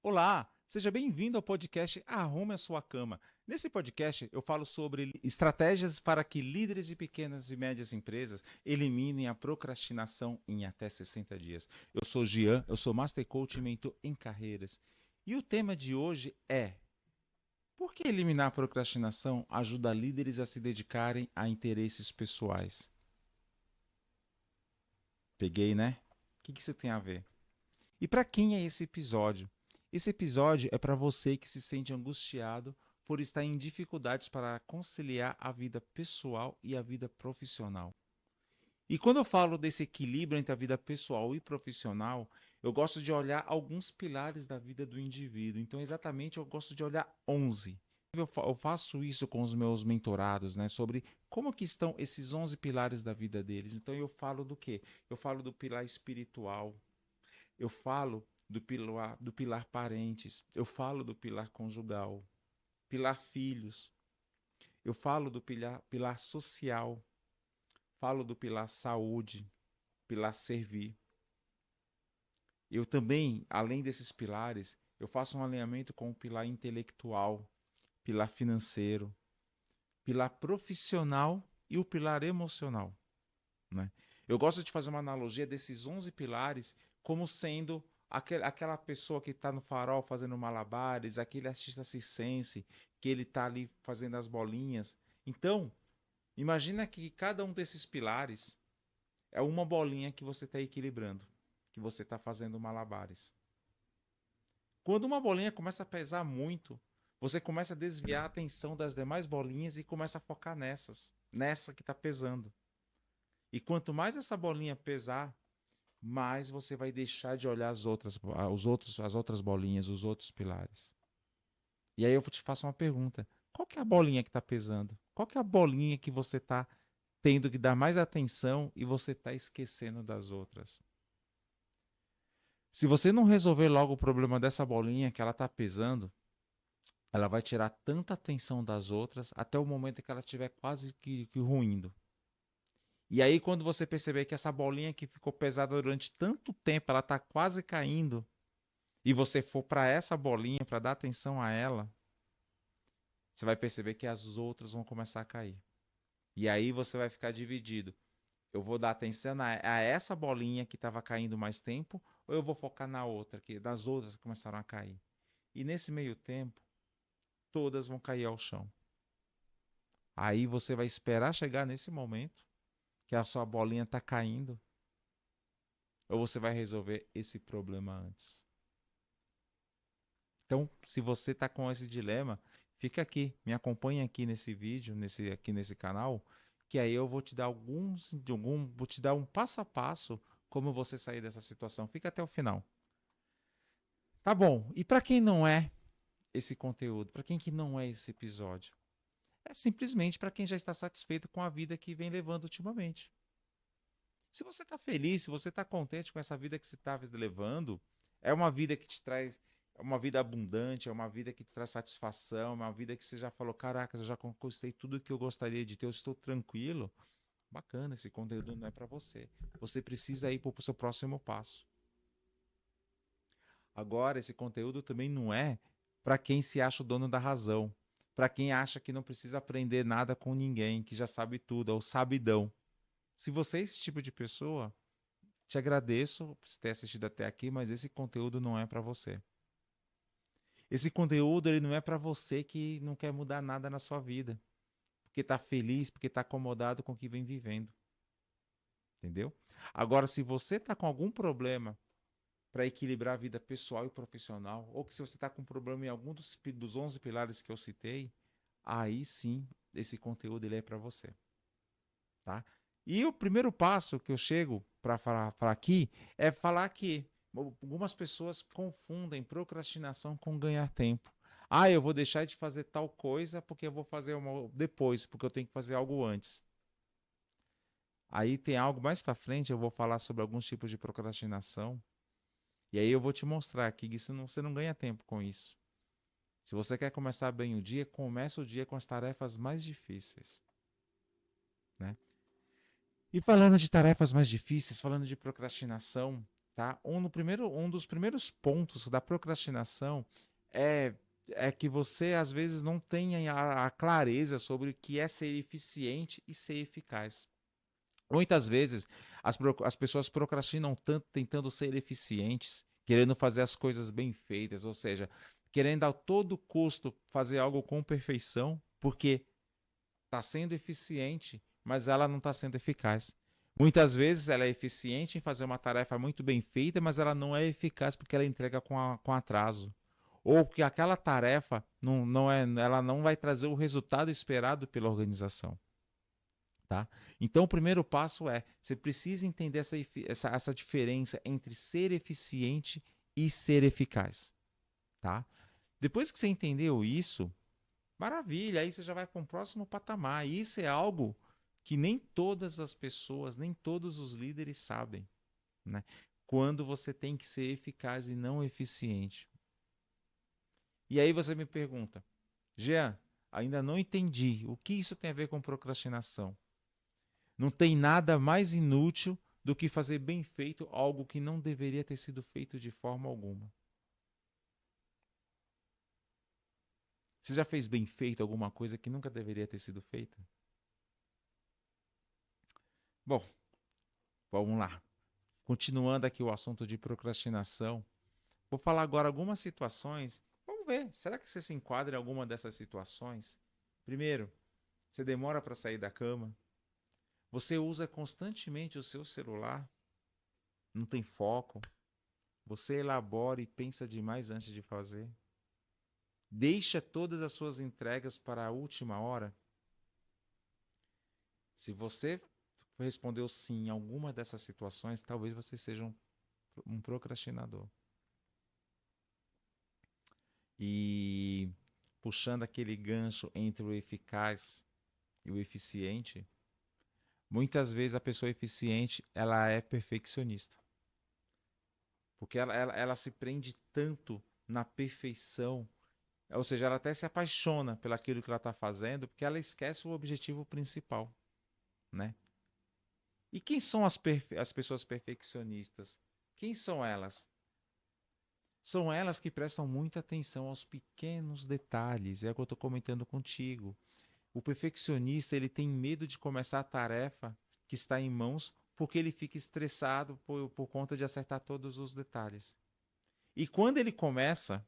Olá, seja bem-vindo ao podcast Arrume a Sua Cama. Nesse podcast eu falo sobre estratégias para que líderes de pequenas e médias empresas eliminem a procrastinação em até 60 dias. Eu sou Gian, eu sou Master Coach e Mentor em Carreiras. E o tema de hoje é: por que eliminar a procrastinação ajuda líderes a se dedicarem a interesses pessoais? Peguei, né? O que isso tem a ver? E para quem é esse episódio? Esse episódio é para você que se sente angustiado por estar em dificuldades para conciliar a vida pessoal e a vida profissional. E quando eu falo desse equilíbrio entre a vida pessoal e profissional, eu gosto de olhar alguns pilares da vida do indivíduo. Então, exatamente, eu gosto de olhar 11. Eu faço isso com os meus mentorados, né, sobre como que estão esses 11 pilares da vida deles. Então, eu falo do quê? Eu falo do pilar espiritual, eu falo do pilar parentes, eu falo do pilar conjugal, pilar filhos, eu falo do pilar social, falo do pilar saúde, pilar servir. Eu também, além desses pilares, eu faço um alinhamento com o pilar intelectual, pilar financeiro, pilar profissional e o pilar emocional, né? Eu gosto de fazer uma analogia desses 11 pilares como sendo aquela pessoa que está no farol fazendo malabares, aquele artista circense que ele está ali fazendo as bolinhas. Então, imagina que cada um desses pilares é uma bolinha que você está equilibrando, que você está fazendo malabares. Quando uma bolinha começa a pesar muito, você começa a desviar a atenção das demais bolinhas e começa a focar nessa que está pesando. E quanto mais essa bolinha pesar, mais você vai deixar de olhar as outras bolinhas, os outros pilares. E aí eu te faço uma pergunta: qual que é a bolinha que está pesando? Qual que é a bolinha que você está tendo que dar mais atenção e você está esquecendo das outras? Se você não resolver logo o problema dessa bolinha que ela está pesando, ela vai tirar tanta atenção das outras até o momento que ela estiver quase que ruindo. E aí, quando você perceber que essa bolinha que ficou pesada durante tanto tempo, ela está quase caindo, e você for para essa bolinha para dar atenção a ela, você vai perceber que as outras vão começar a cair. E aí você vai ficar dividido. Eu vou dar atenção a essa bolinha que estava caindo mais tempo, ou eu vou focar na outra, nas outras que começaram a cair. E nesse meio tempo, todas vão cair ao chão. Aí você vai esperar chegar nesse momento que a sua bolinha está caindo, ou você vai resolver esse problema antes. Então, se você está com esse dilema, fica aqui, me acompanha aqui nesse vídeo, aqui nesse canal, que aí eu vou te dar vou te dar um passo a passo como você sair dessa situação. Fica até o final. Tá bom. E para quem não é esse conteúdo, para quem que não é esse episódio, é simplesmente para quem já está satisfeito com a vida que vem levando ultimamente. Se você está feliz, se você está contente com essa vida que você está levando, é uma vida que te traz, é uma vida abundante, é uma vida que te traz satisfação, é uma vida que você já falou, caraca, eu já conquistei tudo que eu gostaria de ter, eu estou tranquilo. Bacana, esse conteúdo não é para você. Você precisa ir para o seu próximo passo. Agora, esse conteúdo também não é para quem se acha o dono da razão, para quem acha que não precisa aprender nada com ninguém, que já sabe tudo, é o sabidão. Se você é esse tipo de pessoa, te agradeço por ter assistido até aqui, mas esse conteúdo não é para você. Esse conteúdo ele não é para você que não quer mudar nada na sua vida, porque está feliz, porque está acomodado com o que vem vivendo, entendeu? Agora, se você está com algum problema para equilibrar a vida pessoal e profissional, ou que se você está com problema em algum dos 11 pilares que eu citei, aí sim, esse conteúdo ele é para você, tá? E o primeiro passo que eu chego para falar aqui é falar que algumas pessoas confundem procrastinação com ganhar tempo. Ah, eu vou deixar de fazer tal coisa porque eu vou fazer uma depois, porque eu tenho que fazer algo antes. Aí tem algo mais para frente, eu vou falar sobre alguns tipos de procrastinação. E aí eu vou te mostrar aqui que você não ganha tempo com isso. Se você quer começar bem o dia, comece o dia com as tarefas mais difíceis, né? E falando de tarefas mais difíceis, falando de procrastinação, tá? Um dos primeiros pontos da procrastinação é, é que você, às vezes, não tenha a clareza sobre o que é ser eficiente e ser eficaz. Muitas vezes as pessoas procrastinam tanto tentando ser eficientes, querendo fazer as coisas bem feitas, ou seja, querendo a todo custo fazer algo com perfeição, porque está sendo eficiente, mas ela não está sendo eficaz. Muitas vezes ela é eficiente em fazer uma tarefa muito bem feita, mas ela não é eficaz porque ela entrega com atraso. Ou porque aquela tarefa ela não vai trazer o resultado esperado pela organização. Tá? Então, o primeiro passo é: você precisa entender essa diferença entre ser eficiente e ser eficaz. Tá? Depois que você entendeu isso, maravilha, aí você já vai para um próximo patamar. E isso é algo que nem todas as pessoas, nem todos os líderes sabem, né? Quando você tem que ser eficaz e não eficiente. E aí você me pergunta, Jean, ainda não entendi o que isso tem a ver com procrastinação. Não tem nada mais inútil do que fazer bem feito algo que não deveria ter sido feito de forma alguma. Você já fez bem feito alguma coisa que nunca deveria ter sido feita? Bom, vamos lá. Continuando aqui o assunto de procrastinação, vou falar agora algumas situações. Vamos ver, será que você se enquadra em alguma dessas situações? Primeiro, você demora para sair da cama. Você usa constantemente o seu celular, não tem foco. Você elabora e pensa demais antes de fazer. Deixa todas as suas entregas para a última hora. Se você respondeu sim em alguma dessas situações, talvez você seja um procrastinador. E puxando aquele gancho entre o eficaz e o eficiente, muitas vezes a pessoa eficiente ela é perfeccionista, porque ela se prende tanto na perfeição, ou seja, ela até se apaixona pelaquilo que ela está fazendo, porque ela esquece o objetivo principal, né? E quem são as pessoas perfeccionistas? Quem são elas? São elas que prestam muita atenção aos pequenos detalhes, é o que eu estou comentando contigo. O perfeccionista ele tem medo de começar a tarefa que está em mãos porque ele fica estressado por conta de acertar todos os detalhes. E quando ele começa,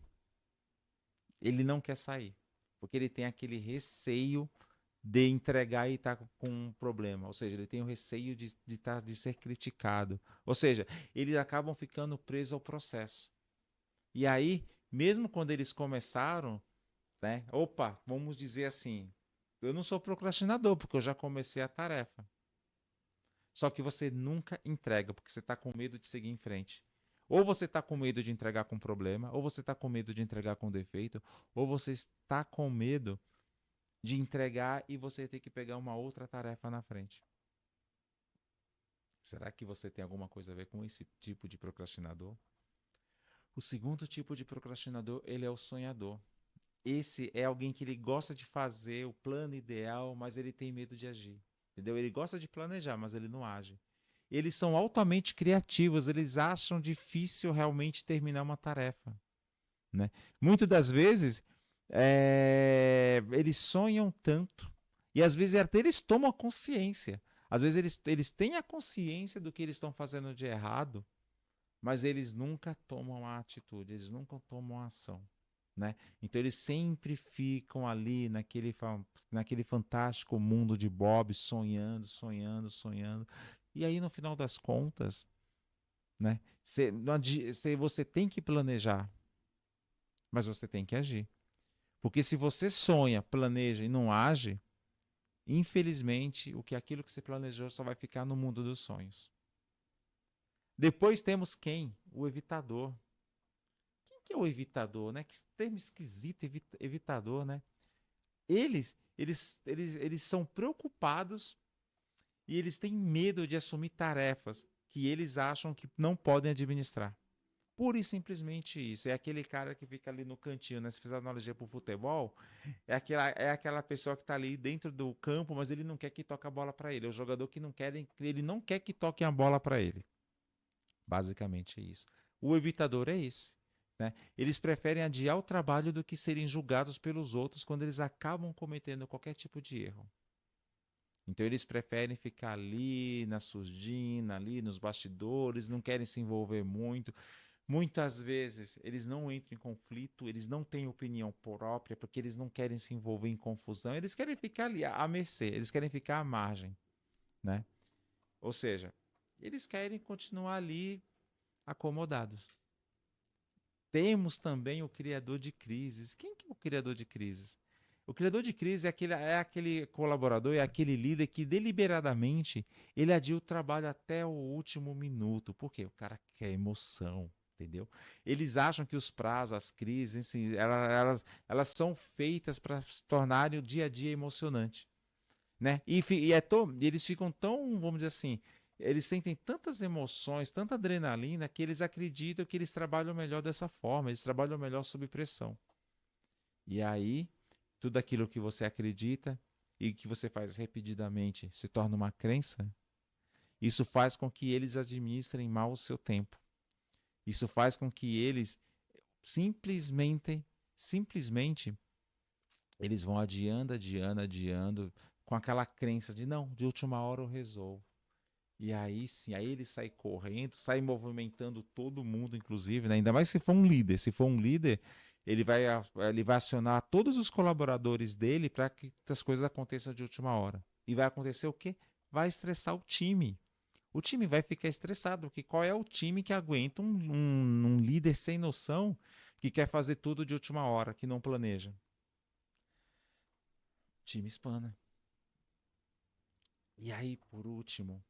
ele não quer sair, porque ele tem aquele receio de entregar e estar com um problema. Ou seja, ele tem o receio de ser criticado. Ou seja, eles acabam ficando presos ao processo. E aí, mesmo quando eles começaram, né? Opa, vamos dizer assim, eu não sou procrastinador, porque eu já comecei a tarefa. Só que você nunca entrega, porque você está com medo de seguir em frente. Ou você está com medo de entregar com problema, ou você está com medo de entregar com defeito, ou você está com medo de entregar e você ter que pegar uma outra tarefa na frente. Será que você tem alguma coisa a ver com esse tipo de procrastinador? O segundo tipo de procrastinador, ele é o sonhador. Esse é alguém que ele gosta de fazer o plano ideal, mas ele tem medo de agir. Entendeu? Ele gosta de planejar, mas ele não age. Eles são altamente criativos, eles acham difícil realmente terminar uma tarefa. Né? Muitas das vezes, eles sonham tanto, e às vezes até eles tomam a consciência. Às vezes eles têm a consciência do que eles estão fazendo de errado, mas eles nunca tomam a atitude, eles nunca tomam a ação. Né? Então eles sempre ficam ali naquele fantástico mundo de Bob, sonhando, sonhando, sonhando. E aí, no final das contas, né, você tem que planejar, mas você tem que agir. Porque se você sonha, planeja e não age, infelizmente, aquilo que você planejou só vai ficar no mundo dos sonhos. Depois temos quem? O evitador. Quem que é o evitador, né? Que termo esquisito, evitador, né? Eles são preocupados e eles têm medo de assumir tarefas que eles acham que não podem administrar. Pura e simplesmente isso. É aquele cara que fica ali no cantinho, né? Se fizer analogia para o futebol, é aquela pessoa que está ali dentro do campo, mas ele não quer que toque a bola para ele. É o jogador que ele não quer que toquem a bola para ele. Basicamente é isso. O evitador é esse. Né? Eles preferem adiar o trabalho do que serem julgados pelos outros quando eles acabam cometendo qualquer tipo de erro. Então eles preferem ficar ali na surdina, ali nos bastidores, não querem se envolver muito. Muitas vezes eles não entram em conflito, eles não têm opinião própria, porque eles não querem se envolver em confusão, eles querem ficar ali à mercê, eles querem ficar à margem, né? Ou seja, eles querem continuar ali acomodados. Temos também o criador de crises. Quem que é o criador de crises? O criador de crise é aquele colaborador, é aquele líder que deliberadamente ele adia o trabalho até o último minuto. Por quê? O cara quer emoção, entendeu? Eles acham que os prazos, as crises, assim, elas são feitas para se tornarem o dia a dia emocionante, né? E eles ficam tão, vamos dizer assim, eles sentem tantas emoções, tanta adrenalina, que eles acreditam que eles trabalham melhor dessa forma, eles trabalham melhor sob pressão. E aí, tudo aquilo que você acredita e que você faz repetidamente se torna uma crença, isso faz com que eles administrem mal o seu tempo. Isso faz com que eles simplesmente, eles vão adiando, adiando, adiando, com aquela crença de não, de última hora eu resolvo. E aí sim, aí ele sai correndo, sai movimentando todo mundo, inclusive, né? Ainda mais se for um líder. Se for um líder, ele vai acionar todos os colaboradores dele para que as coisas aconteçam de última hora. E vai acontecer o quê? Vai estressar o time. O time vai ficar estressado, porque qual é o time que aguenta um líder sem noção que quer fazer tudo de última hora, que não planeja? O time espana. E aí, por último,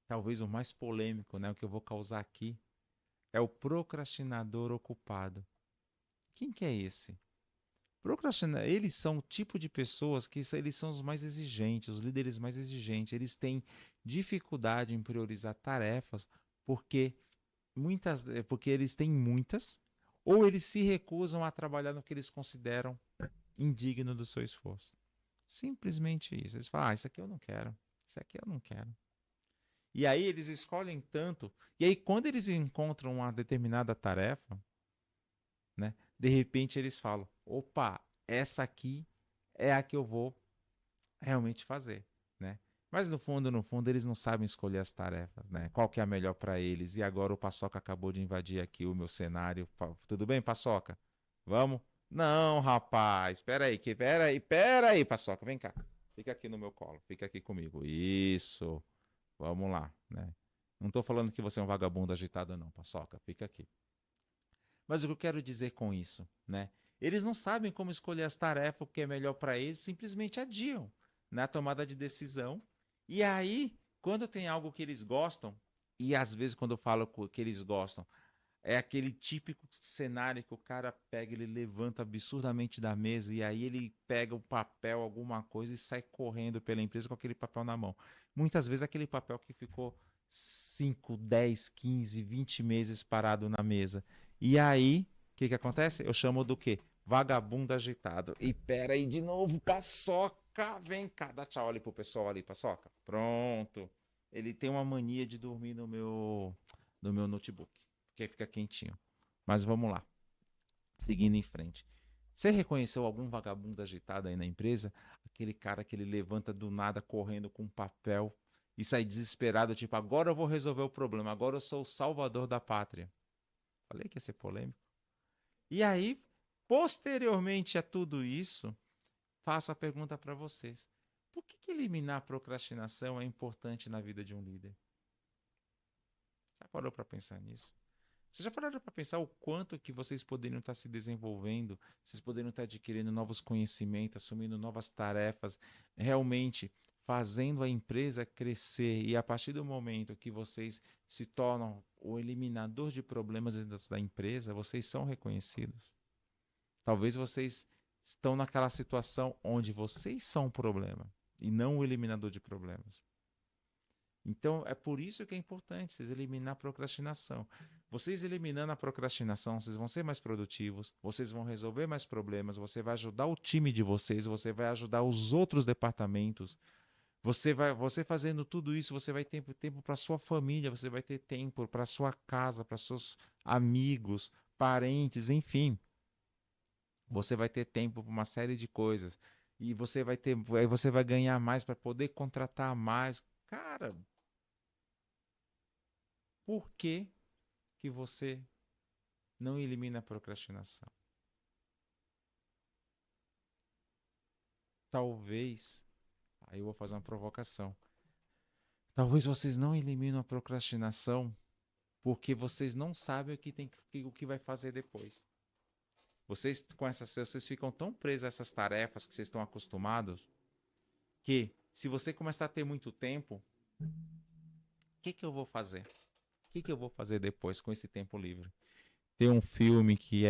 talvez o mais polêmico, né, o que eu vou causar aqui, é o procrastinador ocupado. Quem que é esse? Eles são o tipo de pessoas que eles são os mais exigentes, os líderes mais exigentes. Eles têm dificuldade em priorizar tarefas porque porque eles têm muitas, ou eles se recusam a trabalhar no que eles consideram indigno do seu esforço. Simplesmente isso. Eles falam: isso aqui eu não quero, isso aqui eu não quero. E aí eles escolhem tanto, e aí quando eles encontram uma determinada tarefa, né? De repente eles falam: opa, essa aqui é a que eu vou realmente fazer, né? Mas no fundo, eles não sabem escolher as tarefas, né? Qual que é a melhor para eles? E agora o Paçoca acabou de invadir aqui o meu cenário. Tudo bem, Paçoca? Vamos? Não, rapaz, espera aí, Paçoca, vem cá. Fica aqui no meu colo, fica aqui comigo. Isso, vamos lá, né? Não estou falando que você é um vagabundo agitado, não, Paçoca, fica aqui. Mas o que eu quero dizer com isso, né? Eles não sabem como escolher as tarefas, o que é melhor para eles, simplesmente adiam na tomada de decisão. E aí, quando tem algo que eles gostam, e às vezes quando eu falo que eles gostam, é aquele típico cenário que o cara pega, ele levanta absurdamente da mesa e aí ele pega o papel, alguma coisa e sai correndo pela empresa com aquele papel na mão. Muitas vezes aquele papel que ficou 5, 10, 15, 20 meses parado na mesa. E aí, o que acontece? Eu chamo do quê? Vagabundo agitado. E pera aí de novo, Paçoca, vem cá, dá tchau ali pro pessoal ali, Paçoca. Pronto. Ele tem uma mania de dormir no meu notebook, porque aí fica quentinho. Mas vamos lá, seguindo em frente. Você reconheceu algum vagabundo agitado aí na empresa? Aquele cara que ele levanta do nada correndo com um papel e sai desesperado, tipo, agora eu vou resolver o problema, agora eu sou o salvador da pátria. Falei que ia ser polêmico. E aí, posteriormente a tudo isso, faço a pergunta para vocês. Por que eliminar a procrastinação é importante na vida de um líder? Já parou para pensar nisso? Vocês já pararam para pensar o quanto que vocês poderiam estar se desenvolvendo, vocês poderiam estar adquirindo novos conhecimentos, assumindo novas tarefas, realmente fazendo a empresa crescer e a partir do momento que vocês se tornam o eliminador de problemas dentro da empresa, vocês são reconhecidos. Talvez vocês estão naquela situação onde vocês são o problema e não o eliminador de problemas. Então, é por isso que é importante vocês eliminar a procrastinação. Vocês eliminando a procrastinação, vocês vão ser mais produtivos, vocês vão resolver mais problemas, você vai ajudar o time de vocês, você vai ajudar os outros departamentos, Você fazendo tudo isso, você vai ter tempo para sua família, você vai ter tempo para sua casa, para seus amigos, parentes, enfim. Você vai ter tempo para uma série de coisas. E aí você vai ganhar mais para poder contratar mais. Cara, por que que você não elimina a procrastinação? Talvez, aí eu vou fazer uma provocação. Talvez vocês não eliminam a procrastinação porque vocês não sabem o que vai fazer depois. Vocês ficam tão presos a essas tarefas que vocês estão acostumados que se você começar a ter muito tempo, o que eu vou fazer? O que eu vou fazer depois com esse tempo livre? Tem um filme que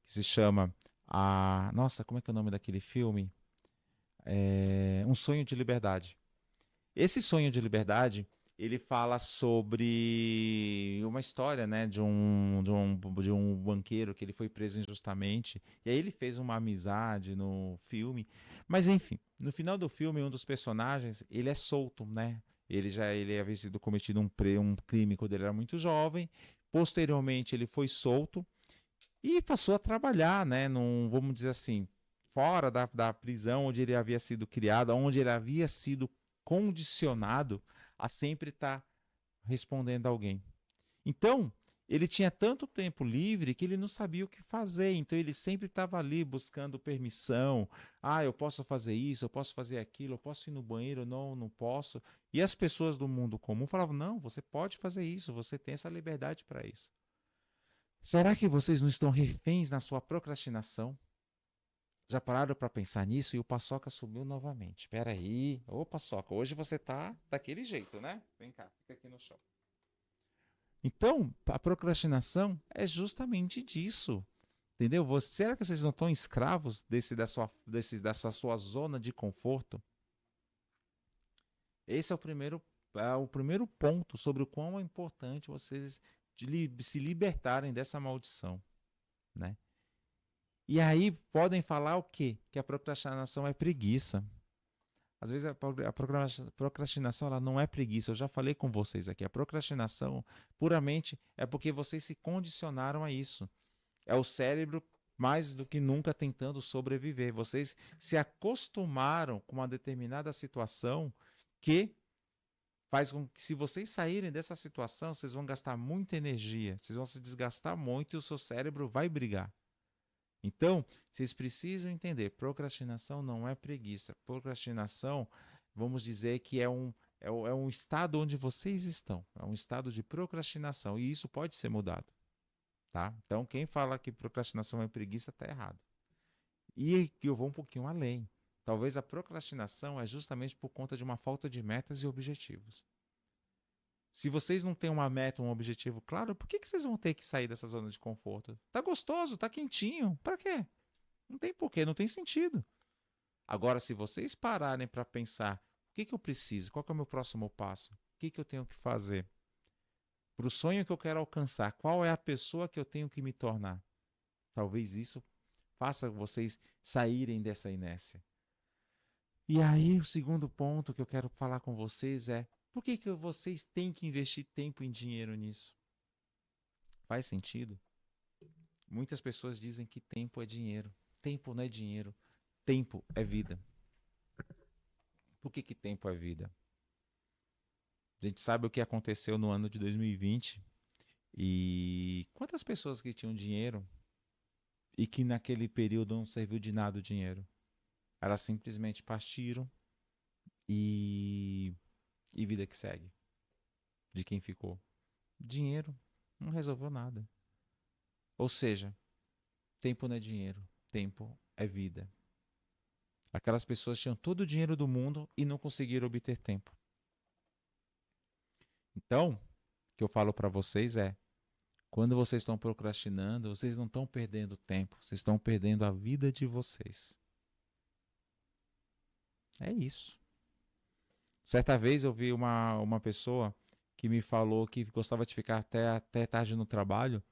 se chama nossa, como é que é o nome daquele filme? Um Sonho de Liberdade. Esse Sonho de Liberdade, ele fala sobre uma história, né, de um banqueiro que ele foi preso injustamente, e aí ele fez uma amizade no filme. Mas enfim, no final do filme, um dos personagens, ele é solto, né? Ele havia sido cometido um crime quando ele era muito jovem. Posteriormente, ele foi solto e passou a trabalhar, né, vamos dizer assim, fora da prisão onde ele havia sido criado, onde ele havia sido condicionado a sempre estar respondendo a alguém. Então, ele tinha tanto tempo livre que ele não sabia o que fazer, então ele sempre estava ali buscando permissão. Ah, eu posso fazer isso, eu posso fazer aquilo, eu posso ir no banheiro, não, não posso. E as pessoas do mundo comum falavam: não, você pode fazer isso, você tem essa liberdade para isso. Será que vocês não estão reféns na sua procrastinação? Já pararam para pensar nisso? E o Paçoca subiu novamente. Espera aí. Ô, Paçoca, hoje você tá daquele jeito, né? Vem cá, fica aqui no chão. Então, a procrastinação é justamente disso. Entendeu? Será que vocês não estão escravos dessa sua zona de conforto? Esse é o primeiro ponto sobre o quão é importante vocês se libertarem dessa maldição, né? E aí podem falar o quê? Que a procrastinação é preguiça. Às vezes a procrastinação ela não é preguiça. Eu já falei com vocês aqui. A procrastinação puramente é porque vocês se condicionaram a isso. É o cérebro mais do que nunca tentando sobreviver. Vocês se acostumaram com uma determinada situação que faz com que, se vocês saírem dessa situação, vocês vão gastar muita energia, vocês vão se desgastar muito e o seu cérebro vai brigar. Então, vocês precisam entender, procrastinação não é preguiça. Procrastinação, vamos dizer que é um estado onde vocês estão. É um estado de procrastinação e isso pode ser mudado, tá? Então, quem fala que procrastinação é preguiça está errado. E que eu vou um pouquinho além. Talvez a procrastinação é justamente por conta de uma falta de metas e objetivos. Se vocês não têm uma meta, um objetivo claro, por que vocês vão ter que sair dessa zona de conforto? Tá gostoso, tá quentinho. Para quê? Não tem porquê, não tem sentido. Agora, se vocês pararem para pensar, o que eu preciso? Qual é o meu próximo passo? O que eu tenho que fazer? Para o sonho que eu quero alcançar, qual é a pessoa que eu tenho que me tornar? Talvez isso faça vocês saírem dessa inércia. E aí, o segundo ponto que eu quero falar com vocês é: por que vocês têm que investir tempo e dinheiro nisso? Faz sentido? Muitas pessoas dizem que tempo é dinheiro. Tempo não é dinheiro. Tempo é vida. Por que tempo é vida? A gente sabe o que aconteceu no ano de 2020 e quantas pessoas que tinham dinheiro e que naquele período não serviu de nada o dinheiro. Elas simplesmente partiram e, e vida que segue. De quem ficou? Dinheiro não resolveu nada. Ou seja, tempo não é dinheiro, tempo é vida. Aquelas pessoas tinham todo o dinheiro do mundo e não conseguiram obter tempo. Então, o que eu falo para vocês é: quando vocês estão procrastinando, vocês não estão perdendo tempo, vocês estão perdendo a vida de vocês. É isso. Certa vez eu vi uma pessoa que me falou que gostava de ficar até tarde no trabalho,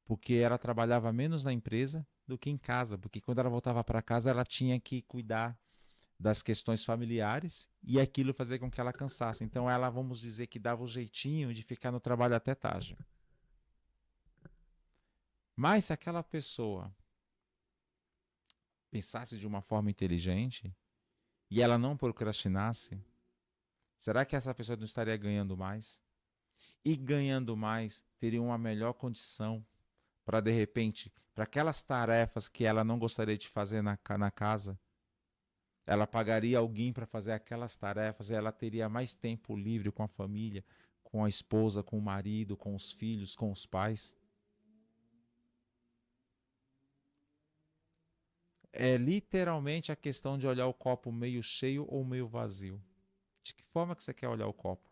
porque ela trabalhava menos na empresa do que em casa, porque quando ela voltava para casa ela tinha que cuidar das questões familiares e aquilo fazer com que ela cansasse. Então ela, vamos dizer que dava o jeitinho de ficar no trabalho até tarde. Mas se aquela pessoa pensasse de uma forma inteligente e ela não procrastinasse, será que essa pessoa não estaria ganhando mais? E ganhando mais, teria uma melhor condição para, de repente, para aquelas tarefas que ela não gostaria de fazer na casa, ela pagaria alguém para fazer aquelas tarefas, e ela teria mais tempo livre com a família, com a esposa, com o marido, com os filhos, com os pais. É literalmente a questão de olhar o copo meio cheio ou meio vazio. De que forma que você quer olhar o copo?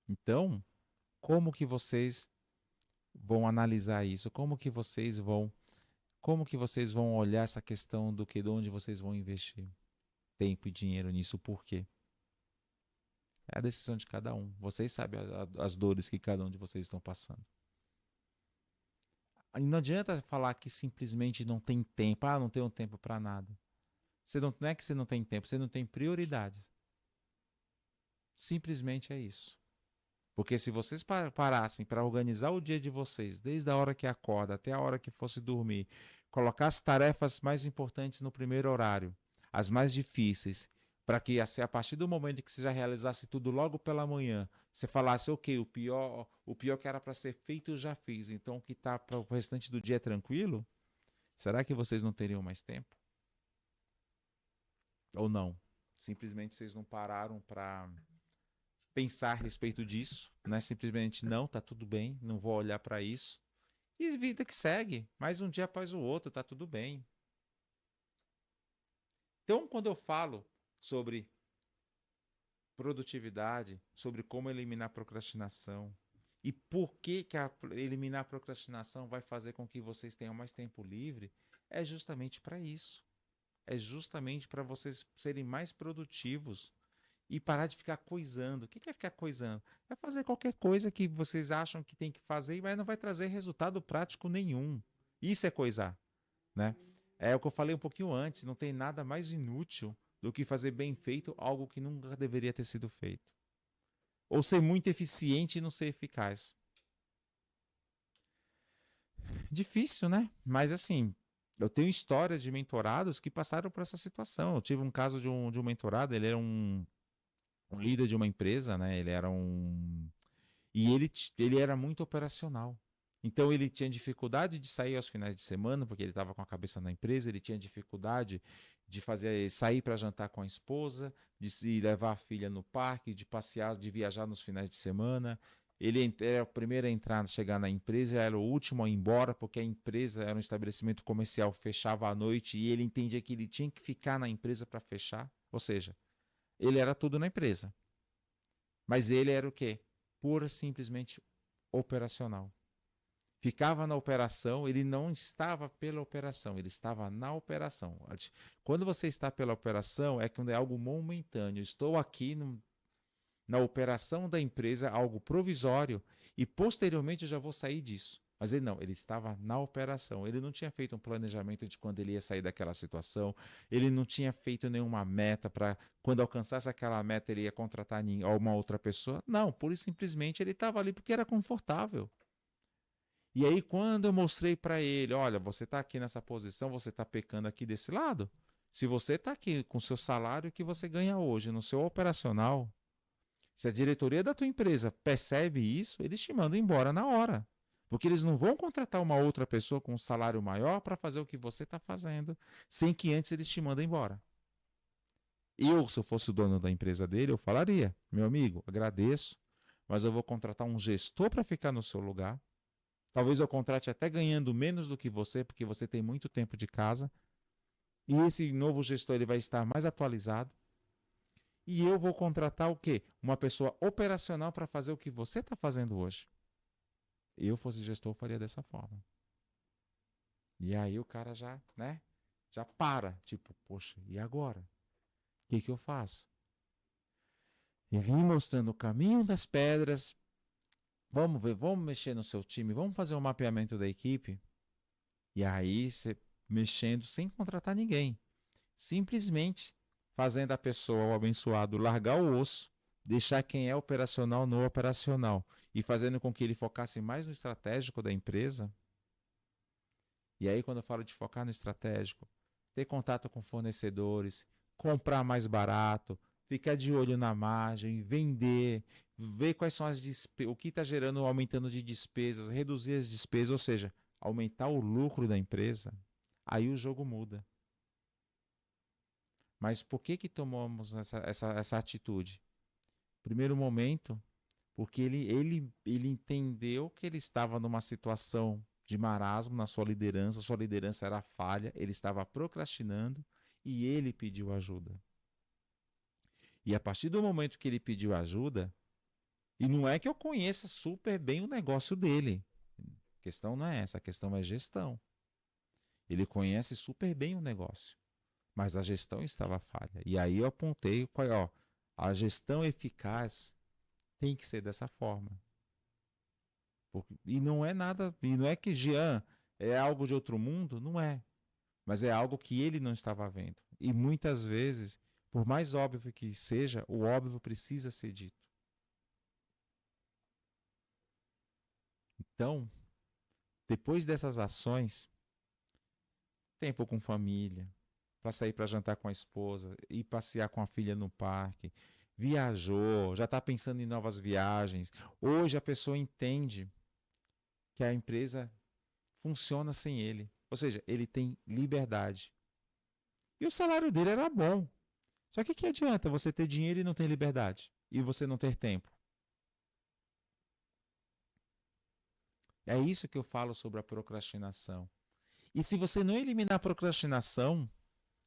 Então, como que vocês vão analisar isso? Como que vocês vão olhar essa questão do que de onde vocês vão investir tempo e dinheiro nisso? Por quê? É a decisão de cada um. Vocês sabem as dores que cada um de vocês estão passando. E não adianta falar que simplesmente não tem tempo. Ah, não tenho tempo para nada. Não é que você não tem tempo, você não tem prioridades. Simplesmente é isso. Porque se vocês parassem para organizar o dia de vocês, desde a hora que acorda até a hora que fosse dormir, colocar as tarefas mais importantes no primeiro horário, as mais difíceis, para que a partir do momento que você já realizasse tudo logo pela manhã, você falasse, ok, o pior que era para ser feito eu já fiz, então o que está para o restante do dia é tranquilo? Será que vocês não teriam mais tempo? Ou não? Simplesmente vocês não pararam para pensar a respeito disso, não é simplesmente não, tá tudo bem, não vou olhar para isso. E vida que segue, mais um dia após o outro, tá tudo bem. Então, quando eu falo sobre produtividade, sobre como eliminar a procrastinação e por que eliminar a procrastinação vai fazer com que vocês tenham mais tempo livre, é justamente para isso. É justamente para vocês serem mais produtivos e parar de ficar coisando. O que é ficar coisando? É fazer qualquer coisa que vocês acham que tem que fazer, mas não vai trazer resultado prático nenhum. Isso é coisar, né? É o que eu falei um pouquinho antes, não tem nada mais inútil do que fazer bem feito algo que nunca deveria ter sido feito. Ou ser muito eficiente e não ser eficaz. Difícil, né? Mas assim, eu tenho histórias de mentorados que passaram por essa situação. Eu tive um caso de um mentorado, ele era um líder de uma empresa, né? Ele era um. E ele era muito operacional. Então ele tinha dificuldade de sair aos finais de semana, porque ele estava com a cabeça na empresa, ele tinha dificuldade de sair para jantar com a esposa, de se levar a filha no parque, de passear, de viajar nos finais de semana. Ele era o primeiro a entrar, a chegar na empresa, era o último a ir embora, porque a empresa era um estabelecimento comercial, fechava à noite e ele entendia que ele tinha que ficar na empresa para fechar. Ou seja, ele era tudo na empresa. Mas ele era o quê? Pura simplesmente operacional. Ficava na operação, ele não estava pela operação, ele estava na operação. Quando você está pela operação, é quando é algo momentâneo. Estou aqui na operação da empresa, algo provisório, e posteriormente eu já vou sair disso. Mas ele não, ele estava na operação. Ele não tinha feito um planejamento de quando ele ia sair daquela situação. Ele não tinha feito nenhuma meta para quando alcançasse aquela meta ele ia contratar uma outra pessoa. Não, pura e simplesmente ele estava ali porque era confortável. E aí quando eu mostrei para ele, olha, você está aqui nessa posição, você está pecando aqui desse lado. Se você está aqui com o seu salário que você ganha hoje no seu operacional, se a diretoria da tua empresa percebe isso, eles te mandam embora na hora. Porque eles não vão contratar uma outra pessoa com um salário maior para fazer o que você está fazendo, sem que antes eles te mandem embora. Eu, se eu fosse o dono da empresa dele, eu falaria: meu amigo, agradeço, mas eu vou contratar um gestor para ficar no seu lugar. Talvez eu contrate até ganhando menos do que você, porque você tem muito tempo de casa. E esse novo gestor ele vai estar mais atualizado. E eu vou contratar o quê? Uma pessoa operacional para fazer o que você está fazendo hoje. Eu fosse gestor, eu faria dessa forma. E aí o cara já, né? Já para. Tipo, poxa, e agora? O que eu faço? E vim mostrando o caminho das pedras. Vamos ver, vamos mexer no seu time, vamos fazer um mapeamento da equipe. E aí você mexendo sem contratar ninguém. Simplesmente fazendo a pessoa, o abençoado, largar o osso, deixar quem é operacional no operacional e fazendo com que ele focasse mais no estratégico da empresa. E aí, quando eu falo de focar no estratégico, ter contato com fornecedores, comprar mais barato, ficar de olho na margem, vender, ver quais são as despesas, o que está gerando, aumentando de despesas, reduzir as despesas, ou seja, aumentar o lucro da empresa, aí o jogo muda. Mas por que tomamos essa atitude? Primeiro momento, porque ele entendeu que ele estava numa situação de marasmo na sua liderança era falha, ele estava procrastinando e ele pediu ajuda. E a partir do momento que ele pediu ajuda, e não é que eu conheça super bem o negócio dele, a questão não é essa, a questão é gestão. Ele conhece super bem o negócio, mas a gestão estava falha. E aí eu apontei, ó, a gestão eficaz tem que ser dessa forma. E não é nada, e não é que Jean é algo de outro mundo, não é. Mas é algo que ele não estava vendo. E muitas vezes, por mais óbvio que seja, o óbvio precisa ser dito. Então, depois dessas ações, tempo com família, para sair para jantar com a esposa, ir passear com a filha no parque, viajou, já está pensando em novas viagens. Hoje a pessoa entende que a empresa funciona sem ele. Ou seja, ele tem liberdade. E o salário dele era bom. Só que adianta você ter dinheiro e não ter liberdade? E você não ter tempo? É isso que eu falo sobre a procrastinação. E se você não eliminar a procrastinação,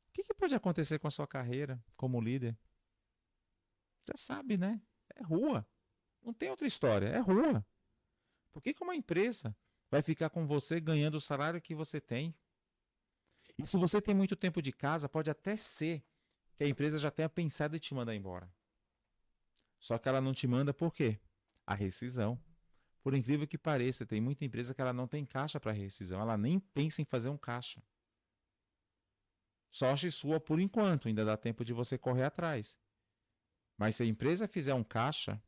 o que pode acontecer com a sua carreira como líder? Já sabe, né? É rua. Não tem outra história. É rua. Por que uma empresa vai ficar com você ganhando o salário que você tem? E se você tem muito tempo de casa, pode até ser que a empresa já tenha pensado em te mandar embora. Só que ela não te manda por quê? A rescisão. Por incrível que pareça, tem muita empresa que ela não tem caixa para rescisão, ela nem pensa em fazer um caixa. Sorte sua por enquanto, ainda dá tempo de você correr atrás. Mas se a empresa fizer um caixa,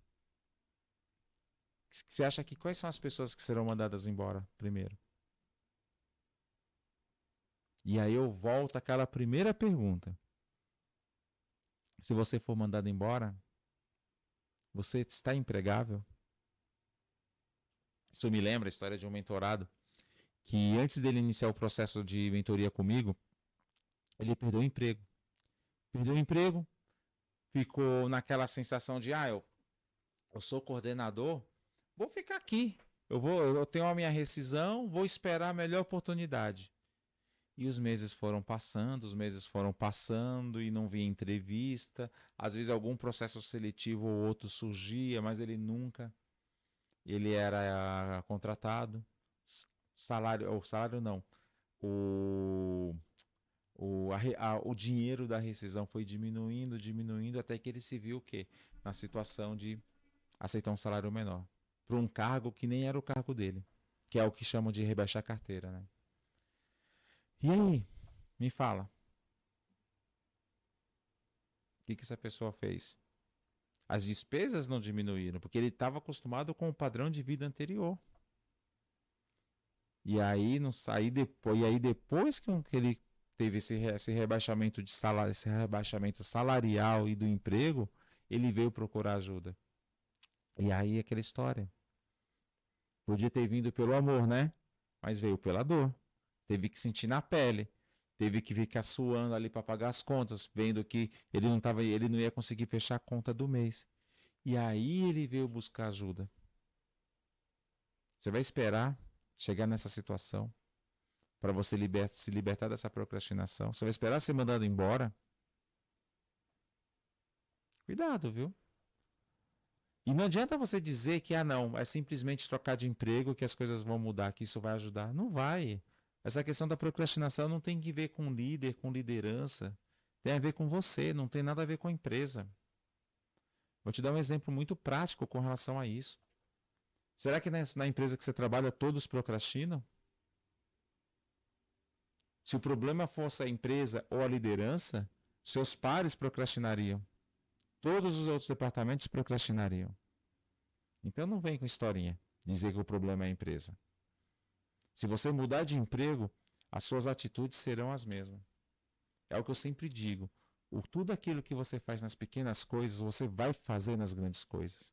você acha que quais são as pessoas que serão mandadas embora primeiro? E aí eu volto àquela primeira pergunta. Se você for mandado embora, você está empregável? Isso me lembra a história de um mentorado que antes dele iniciar o processo de mentoria comigo, ele perdeu o emprego. Perdeu o emprego, ficou naquela sensação de, eu sou coordenador, vou ficar aqui. Eu tenho a minha rescisão, vou esperar a melhor oportunidade. E os meses foram passando e não via entrevista. Às vezes algum processo seletivo ou outro surgia, mas ele nunca. Ele era contratado. Salário não. O, o dinheiro da rescisão foi diminuindo, diminuindo, até que ele se viu o quê? Na situação de aceitar um salário menor. Para um cargo que nem era o cargo dele. Que é o que chamam de rebaixar a carteira, né? E aí? Me fala. O que essa pessoa fez? As despesas não diminuíram, porque ele estava acostumado com o padrão de vida anterior. E aí, não saí depois, e aí depois que ele teve esse rebaixamento de salário, esse rebaixamento salarial e do emprego, ele veio procurar ajuda. E aí aquela história. Podia ter vindo pelo amor, né? Mas veio pela dor. Teve que sentir na pele. Teve que ficar suando ali para pagar as contas, vendo que ele não ia conseguir fechar a conta do mês. E aí ele veio buscar ajuda. Você vai esperar chegar nessa situação para você se libertar dessa procrastinação? Você vai esperar ser mandado embora? Cuidado, viu? E não adianta você dizer que, não, é simplesmente trocar de emprego que as coisas vão mudar, que isso vai ajudar. Não vai. Essa questão da procrastinação não tem que ver com líder, com liderança. Tem a ver com você, não tem nada a ver com a empresa. Vou te dar um exemplo muito prático com relação a isso. Será que na empresa que você trabalha todos procrastinam? Se o problema fosse a empresa ou a liderança, seus pares procrastinariam. Todos os outros departamentos procrastinariam. Então não vem com historinha dizer que o problema é a empresa. Se você mudar de emprego, as suas atitudes serão as mesmas. É o que eu sempre digo. Tudo aquilo que você faz nas pequenas coisas, você vai fazer nas grandes coisas.